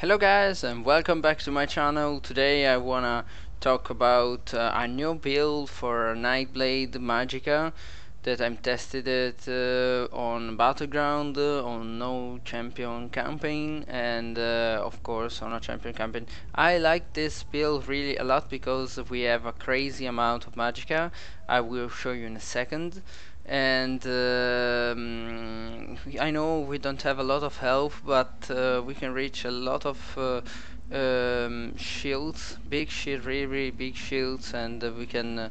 Hello guys and welcome back to my channel. Today I wanna talk about a new build for Nightblade Magicka that I'm tested it on Battleground, on no champion campaign, and of course on a champion campaign. I like this build really a lot because we have a crazy amount of Magicka. I will show you in a second. And I know we don't have a lot of health, but we can reach a lot of shields, big shield, really big shields, and we can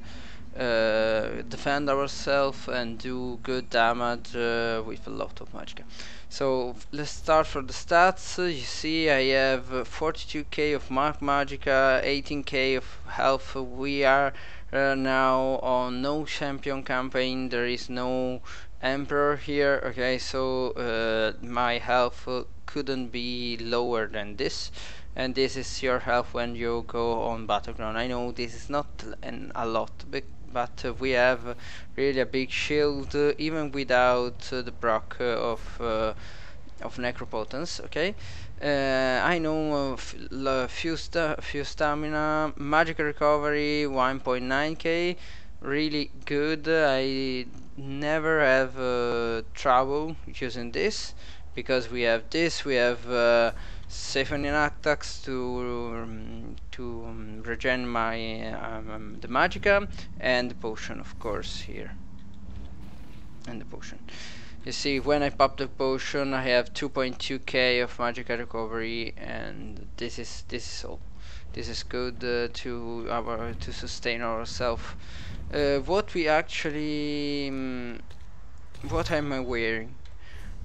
defend ourselves and do good damage with a lot of magicka. So let's start from the stats. You see I have 42k of magicka, 18k of health. We are now on no champion campaign. There is no emperor here. Okay, so my health couldn't be lower than this, and this is your health when you go on Battleground. I know this is not a lot, but we have really a big shield even without the proc of necropotence. Okay, I know few stamina, magic recovery 1.9k, really good. I never have trouble using this because we have this. We have Siphoning attacks to regen my the magicka, and the potion of course here, and the potion. You see, when I pop the potion I have 2.2k of magicka recovery, and this is all. This is good to sustain ourselves. What we actually what am I wearing?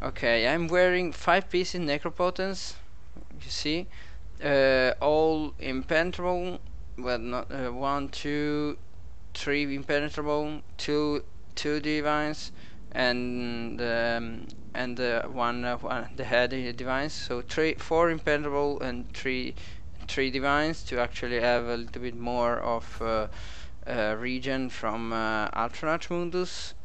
Okay, I'm wearing 5 pieces necropotence. You see, all impenetrable. Well, not 1, 2, 3 impenetrable, two divines, and one the head divines. So 4 impenetrable and 3 divines to actually have a little bit more of regen from Alternate Mundus.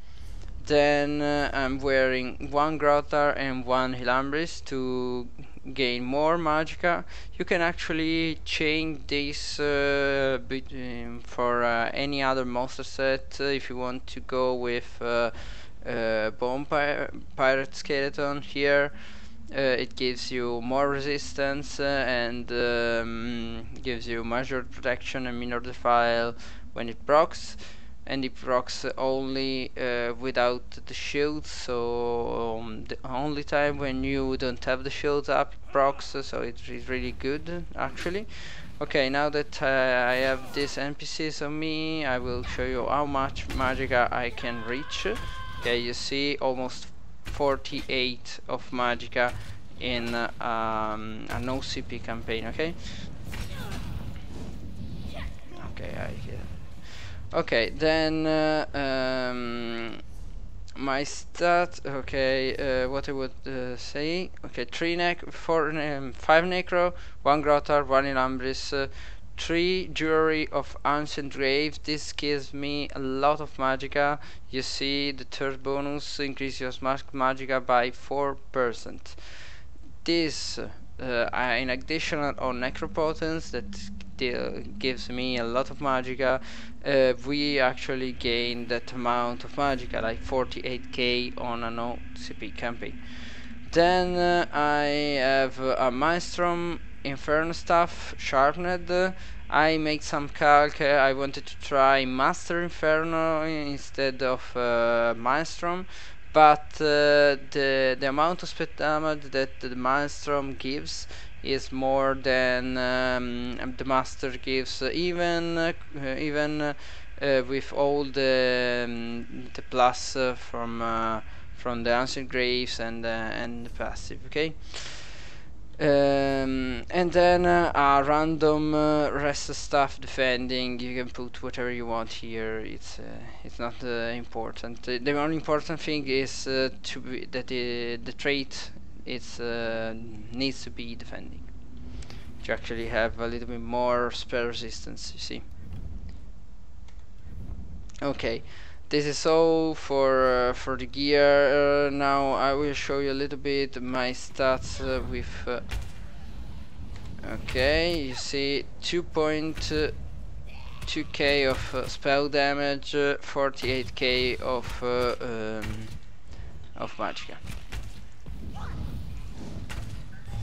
Then I'm wearing 1 Grottar and 1 Hilambris to gain more magicka. You can actually change this for any other monster set if you want to go with Bone Pirate Skeleton here. It gives you more resistance and gives you measured protection and minor defile when it procs, and it procs only without the shield. So the only time when you don't have the shields up it procs, so it is really good actually. Okay, now that I have these NPCs on me, I will show you how much magicka I can reach. Okay, you see almost 48 of magicka in an OCP campaign. Okay, okay, then my stat. Okay, what I would say. Okay, 5 necro, 1 grottar, 1 ilambris, 3 jewelry of ancient grave. This gives me a lot of magicka. You see, the third bonus increases your magicka by 4%. This in addition on necropotence that gives me a lot of magicka. We actually gain that amount of magicka, like 48k on an OCP campaign. Then I have a Maelstrom, Inferno Staff, Sharpened. I made some calc. I wanted to try Master Inferno instead of Maelstrom, but the amount of spell damage that the Maelstrom gives is more than the Master gives, even with all the plus from the ancient graves and the passive. Okay. And then a random rest stuff defending. You can put whatever you want here. It's not important. The more important thing is to be that the trait needs to be defending. To actually have a little bit more spell resistance. You see. Okay. This is all for the gear. Now I will show you a little bit my stats with Okay, you see 2.2k of spell damage, 48k of magicka.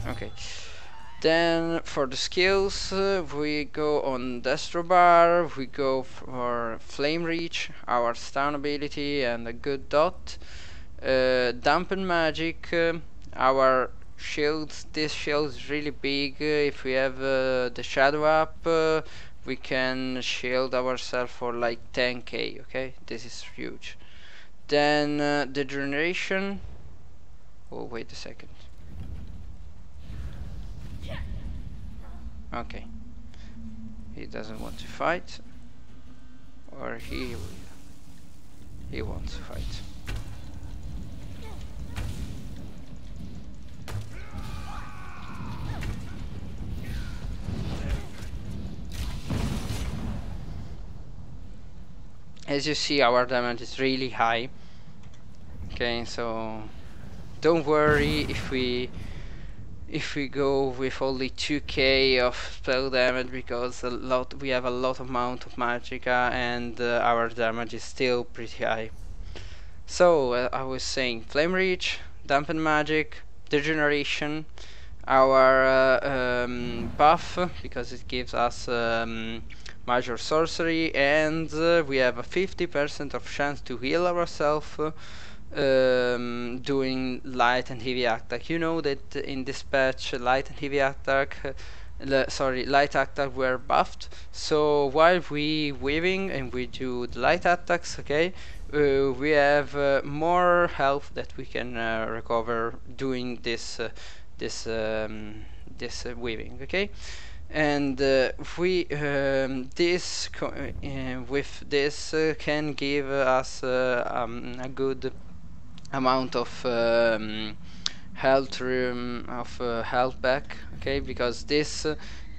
Okay. Then for the skills, we go on Destro Bar, we go for Flame Reach, our stun ability and a good dot. Dampen Magic, our shields, this shield is really big. If we have the Shadow up, we can shield ourselves for like 10k, okay? This is huge. Then the generation, oh wait a second. Okay, he doesn't want to fight, or he wants to fight. As you see, our damage is really high. Okay, so don't worry if we go with only 2k of spell damage, because we have a lot amount of magicka and our damage is still pretty high. So I was saying Flame Reach, Dampen Magic, Degeneration, our buff, because it gives us Major Sorcery, and we have a 50% of chance to heal ourselves doing light and heavy attack. You know that in this patch light and heavy attack light attack were buffed, so while we weaving and we do the light attacks, okay, we have more health that we can recover doing this weaving, okay. And we with this can give us a good amount of health health back, okay, because this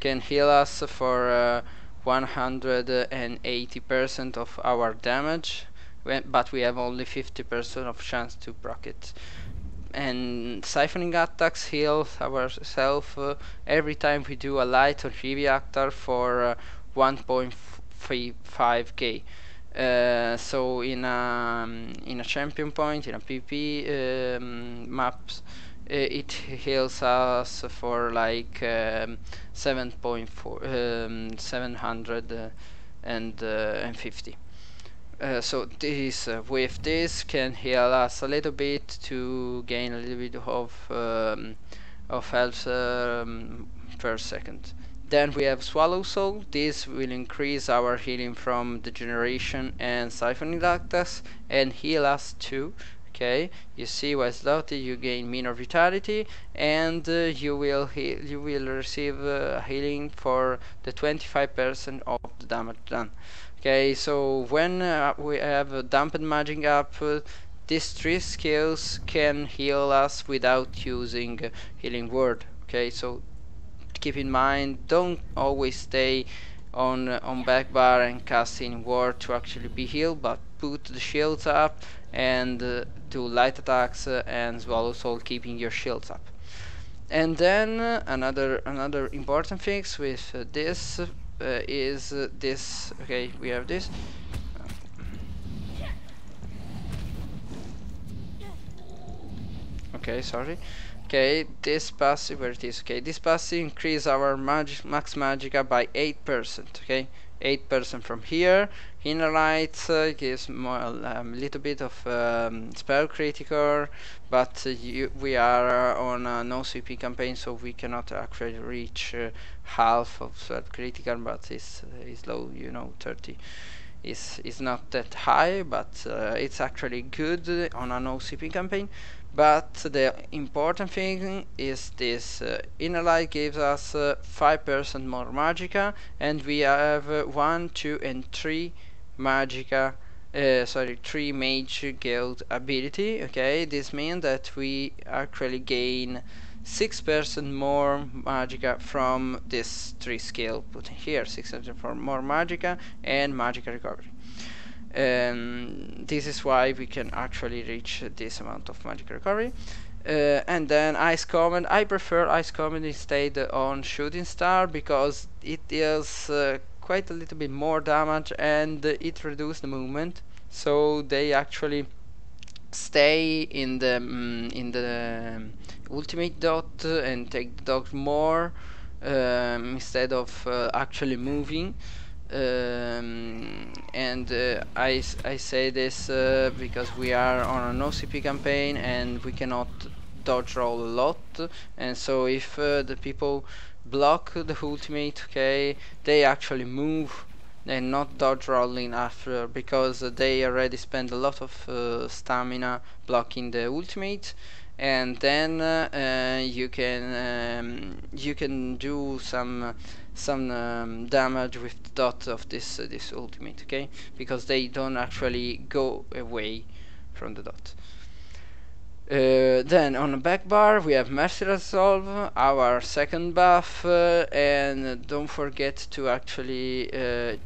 can heal us for 180% of our damage, but we have only 50% of chance to proc it. And siphoning attacks heal ourselves every time we do a light or heavy attack for 1.5k. So in a champion point, in a PvP maps, it heals us for like 750. So this with this can heal us a little bit to gain a little bit of health per second. Then we have Swallow Soul. This will increase our healing from Degeneration and Siphoning Lactus and heal us too. Okay, you see while slowly you gain minor vitality, and you will receive healing for the 25% of the damage done. Okay, so when we have Dampened Magic up, these three skills can heal us without using Healing Word. Okay, so keep in mind, don't always stay on back bar and cast Healing Word to actually be healed, but put the shields up and do light attacks and Swallow Soul, keeping your shields up. And then another important thing with this is this. Okay, we have this. Okay, sorry. Okay, this passive, where it is? Okay, this passive increase our max magicka by 8%. Okay, 8% from here. Inner light gives more a little bit of spell critical, but we are on a no CP campaign, so we cannot actually reach half of spell critical, but it's low, you know, 30 is not that high, but it's actually good on a no CP campaign. But the important thing is this inner light gives us 5% more magicka, and we have 1, 2 and 3 magicka, 3 mage guild ability. Okay, this means that we actually gain 6% more magicka from this 3 skill put in here, 6% for more magicka and magicka recovery. This is why we can actually reach this amount of magic recovery. And then Ice Command. I prefer Ice Command instead on Shooting Star because it deals quite a little bit more damage and it reduces the movement. So they actually stay in the ultimate dot and take the dot more instead of actually moving. And I say this because we are on an OCP campaign and we cannot dodge roll a lot, and so if the people block the ultimate, okay, they actually move. They're not dodge rolling after because they already spend a lot of stamina blocking the ultimate, and then you can do some damage with the dot of this ultimate, okay, because they don't actually go away from the dot. Then on the back bar we have Mercy Resolve, our second buff, and don't forget to actually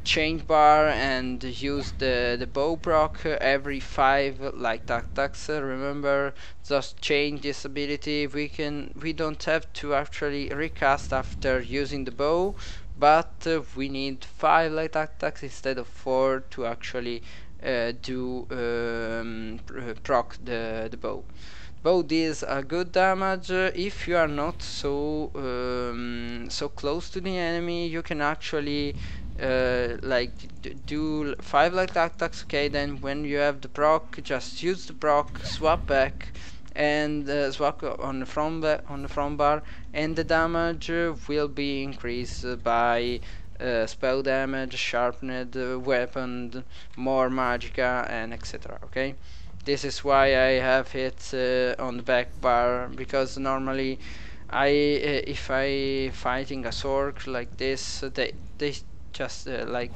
change bar and use the bow proc every 5 like tactics. Remember, just change this ability. We don't have to actually recast after using the bow, but we need 5 light attacks instead of 4 to actually do proc the bow. Bow deals a good damage. If you are not so close to the enemy, you can actually like do 5 light attacks. Okay, then when you have the proc, just use the proc, swap back, and swap on the front bar, and the damage will be increased by spell damage, sharpened weapon, more magicka, and etc. Okay, this is why I have it on the back bar, because normally if I fighting a Sorc like this, they just like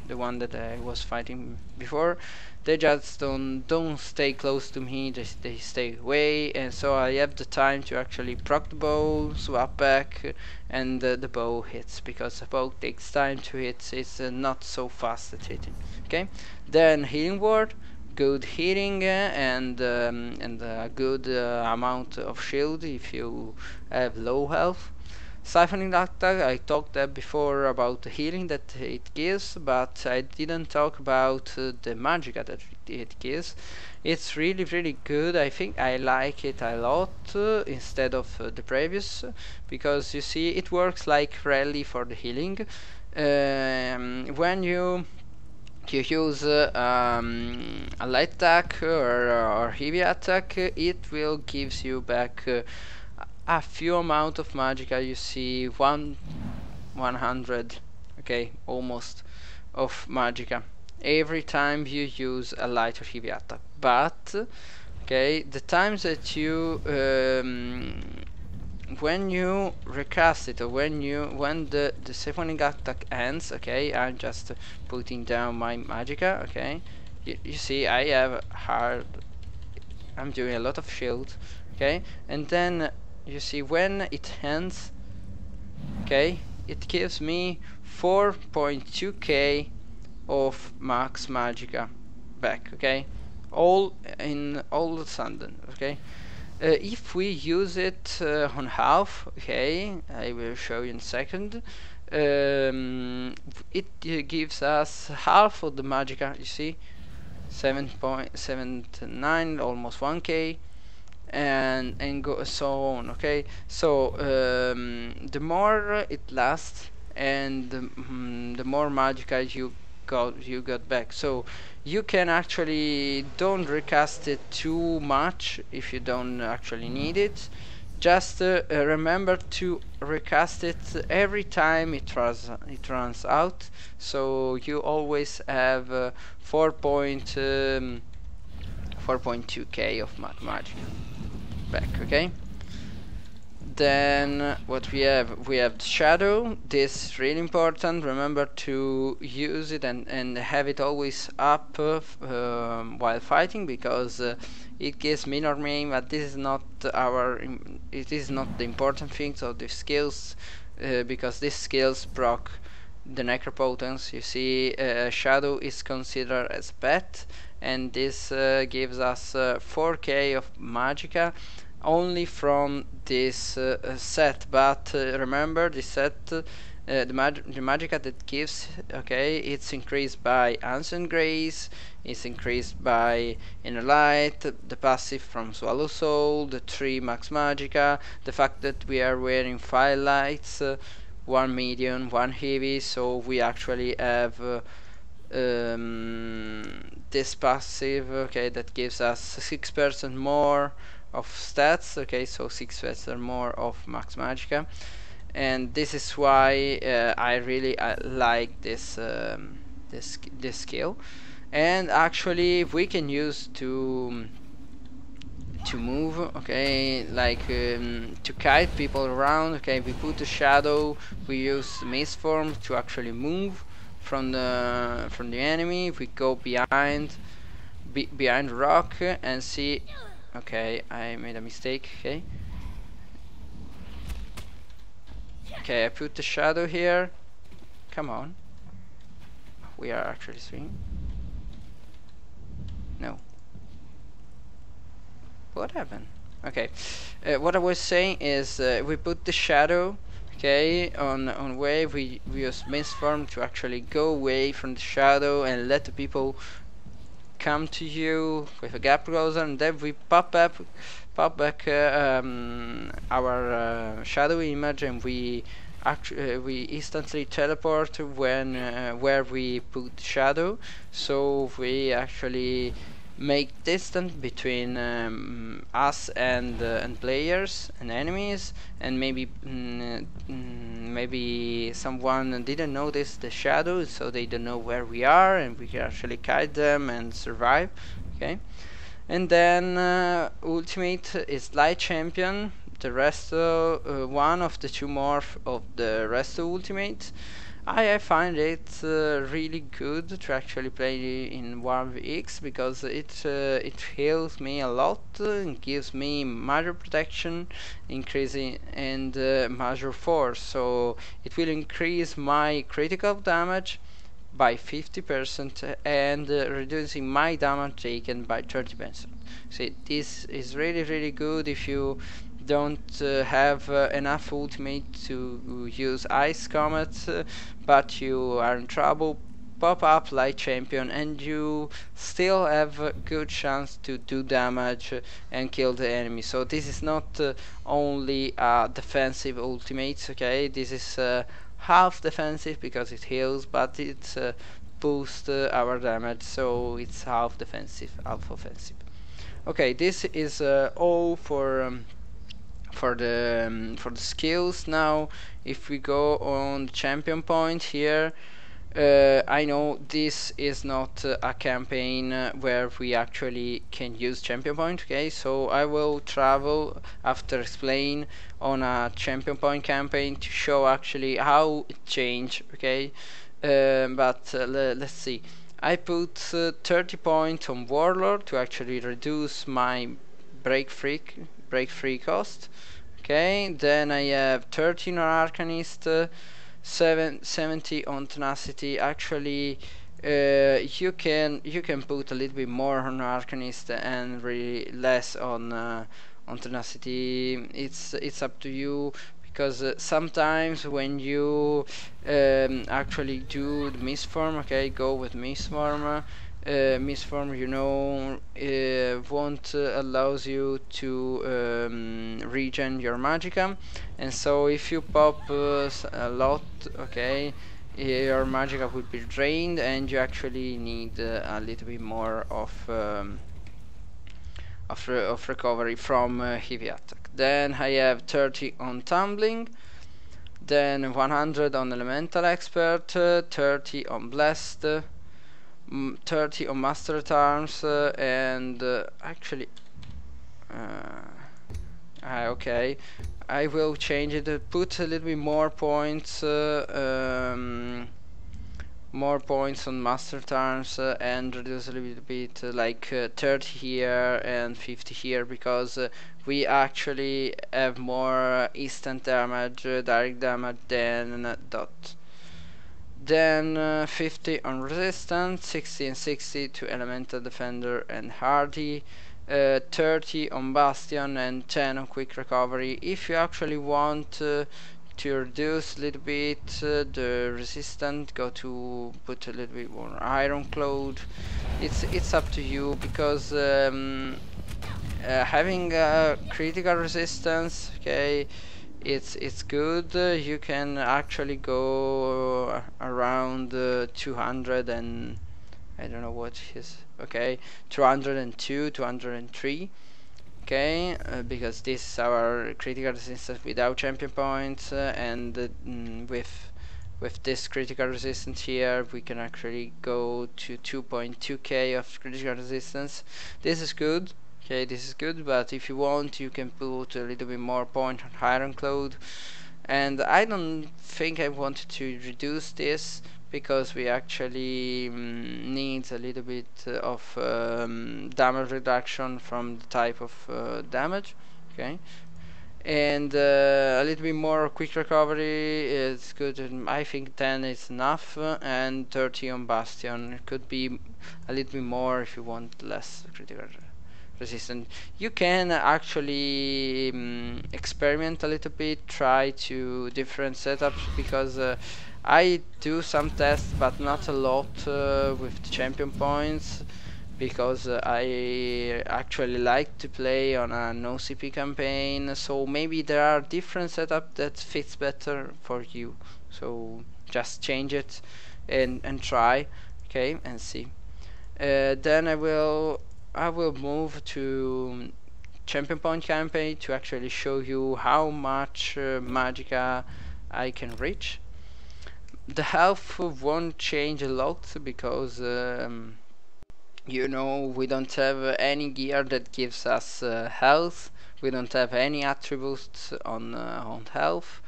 the one that I was fighting before, they just don't stay close to me. They stay away, and so I have the time to actually proc the bow, swap back, and the bow hits, because the bow takes time to hit. It's not so fast at hitting. Okay, then healing word, good healing and a good amount of shield if you have low health. Siphoning attack, I talked before about the healing that it gives, but I didn't talk about the magicka that it gives. It's really good. I think I like it a lot instead of the previous, because you see it works like rally for the healing. When you use a light attack or heavy attack, it will gives you back a few amount of magicka. You see 100, okay, almost, of magicka every time you use a light or heavy attack. But okay, the times that you when you recast it, or when the siphoning attack ends, okay, I'm just putting down my magicka, okay, you see I have hard, I'm doing a lot of shield, okay, and then you see when it ends, okay, it gives me 4.2k of max magicka back, okay, all of a sudden, okay. If we use it on half, okay, I will show you in a second, it gives us half of the magicka, you see, 7.79, almost 1k, and go so on, okay. So the more it lasts, and the more magicka you got back. So you can actually don't recast it too much if you don't actually need it. Just remember to recast it every time it runs out, so you always have 4.2k of magic back, okay. Then what we have the shadow. This is really important. Remember to use it and have it always up while fighting, because it gives minor aim, but this is not it is not the important thing. So the skills, because these skills proc the necropotence, you see, shadow is considered as pet, and this gives us 4k of magicka only from this set, but remember this set, the magicka that gives, okay, it's increased by Ancient Grace, it's increased by Inner Light, the passive from Swallow Soul, the 3 max magicka, the fact that we are wearing 5 lights, 1 medium, 1 heavy, so we actually have this passive, okay, that gives us 6% more of stats, okay, so 6% more of max magicka, and this is why I really like this skill. And actually we can use to move, okay, like to kite people around, okay. We put a shadow, we use mist form to actually move from the enemy. If we go behind rock and see, okay, I made a mistake, okay. Okay, I put the shadow here. Come on. We are actually swinging. No. What happened? Okay. What I was saying is we put the shadow, okay, on wave. We use mist form to actually go away from the shadow and let the people come to you with a gap closer, and then we pop back our shadow image, and we instantly teleport when where we put shadow. So we actually make distance between us and players and enemies, and maybe maybe someone didn't notice the shadow, so they don't know where we are, and we can actually kite them and survive, okay. And then ultimate is light champion, the rest one of the 2 morph of the rest of ultimate. I find it really good to actually play in 1vx, because it heals me a lot, and gives me major protection, increasing, and major force, so it will increase my critical damage by 50% and reducing my damage taken by 30%. See, this is really good if you don't have enough ultimate to use Ice Comet, but you are in trouble. Pop up Light Champion and you still have a good chance to do damage and kill the enemy. So this is not only defensive ultimates, okay. This is half defensive because it heals, but it boosts our damage, so it's half defensive, half offensive. Okay, this is all for the skills. Now if we go on champion point here, I know this is not a campaign where we actually can use champion point, okay, so I will travel after explain on a champion point campaign to show actually how it changed, okay. But let's see, I put 30 points on warlord to actually reduce my break free cost, okay. Then I have 13 on arcanist, 70 on tenacity. Actually you can put a little bit more on arcanist and really less on tenacity. It's up to you, because sometimes when you actually do the misform, okay, go with misform, misform, you know, won't allows you to regen your magicka, and so if you pop a lot, okay, your magicka will be drained, and you actually need a little bit more of recovery from heavy attack. Then I have 30 on tumbling, then 100 on elemental expert, 30 on blessed, 30 on master at arms, and actually okay, I will change it, put a little bit more points on master arms, and reduce a little bit, like 30 here and 50 here, because we actually have more instant damage, direct damage than dot. Then 50 on resistance, 60 and 60 to elemental defender and hardy, 30 on Bastion and 10 on Quick Recovery. If you actually want to reduce a little bit the resistance, go to put a little bit more Iron Cloud. It's up to you, because having critical resistance, okay, it's good. You can actually go around 200 and I don't know what is, okay, 202, 203, okay, because this is our critical resistance without champion points, and with this critical resistance here we can actually go to 2.2k of critical resistance. This is good, okay, this is good, but if you want you can put a little bit more point on Iron Cloud, and I don't think I wanted to reduce this, because we actually need a little bit of damage reduction from the type of damage, okay, and a little bit more quick recovery is good. And I think 10 is enough, and 30 on Bastion. It could be a little bit more if you want less critical resistant. You can actually experiment a little bit, try to different setups, because I do some tests but not a lot with the champion points, because I actually like to play on a no CP campaign, so maybe there are different setup that fits better for you, so just change it and try, okay, and see. Then I will move to champion point campaign to actually show you how much magicka I can reach. The health won't change a lot, because you know, we don't have any gear that gives us health. We don't have any attributes on health.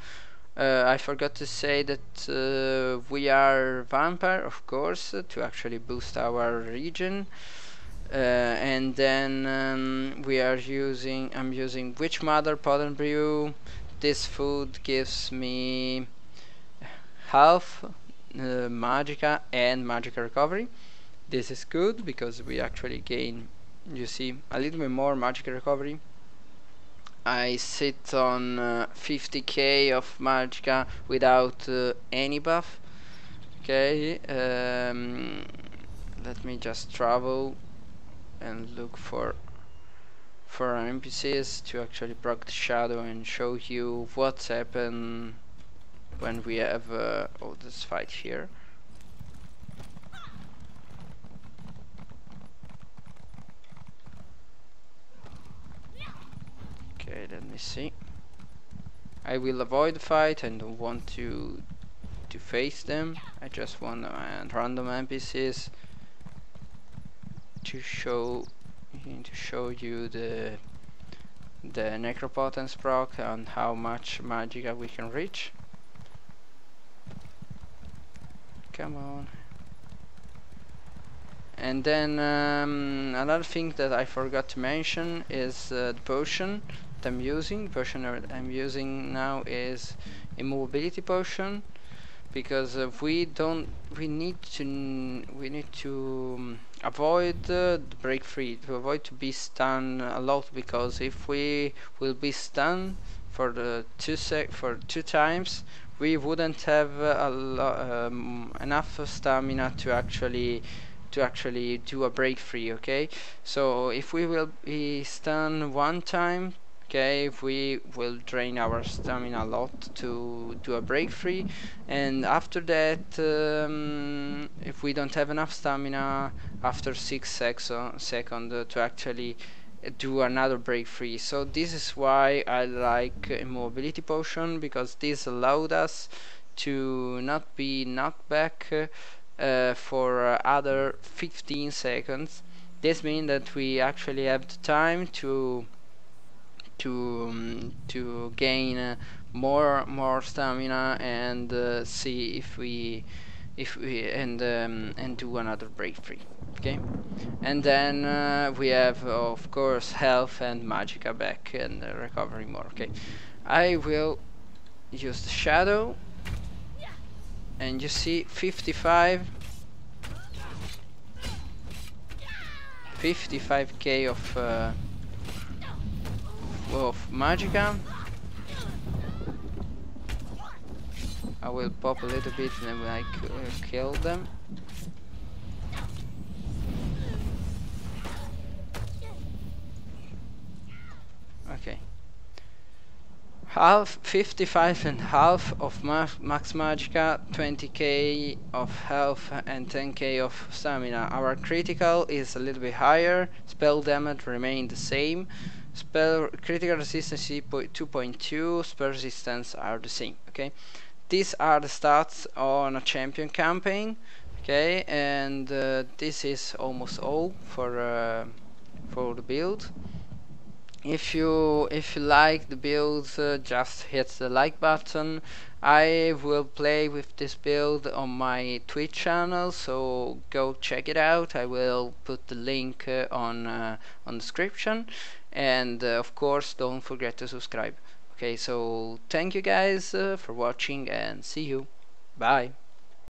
I forgot to say that we are vampire, of course, to actually boost our region. And then I'm using Witch Mother Potent Brew. This food gives me health, magicka, and magicka recovery. This is good because we actually gain, you see, a little bit more magicka recovery. I sit on 50k of magicka without any buff. Okay, let me just travel and look for NPCs to actually proc the shadow and show you what's happened when we have oh, this fight here. Okay, let me see. I will avoid the fight. I don't want to face them. I just want random NPCs to show you the necropotence proc and how much magicka we can reach. Come on. And then another thing that I forgot to mention is the potion that I'm using. The potion that I'm using now is immovability potion, because we need to avoid the break free, to avoid to be stunned a lot, because if we will be stunned for the two times, we wouldn't have enough stamina to actually do a break free. Okay, so if we will be stunned one time, okay, we will drain our stamina a lot to do a break free, and after that if we don't have enough stamina after 6 seconds to actually do another break free. So this is why I like immobility potion, because this allowed us to not be knocked back for other 15 seconds. This means that we actually have the time to gain more stamina and see if we and do another break free. Okay, and then we have of course health and magicka back and recovery more. Okay, I will use the shadow, and you see 55 55k of magicka. I will pop a little bit and then I kill them. Okay. Half 55 and half of max magicka, 20k of health and 10k of stamina. Our critical is a little bit higher, spell damage remain the same, spell critical resistance 2.2, spell resistance are the same. Okay, these are the stats on a champion campaign. Okay, and this is almost all for the build. If you like the build, just hit the like button. I will play with this build on my Twitch channel, so go check it out. I will put the link on description, and of course don't forget to subscribe. Okay, so thank you guys for watching and see you. Bye.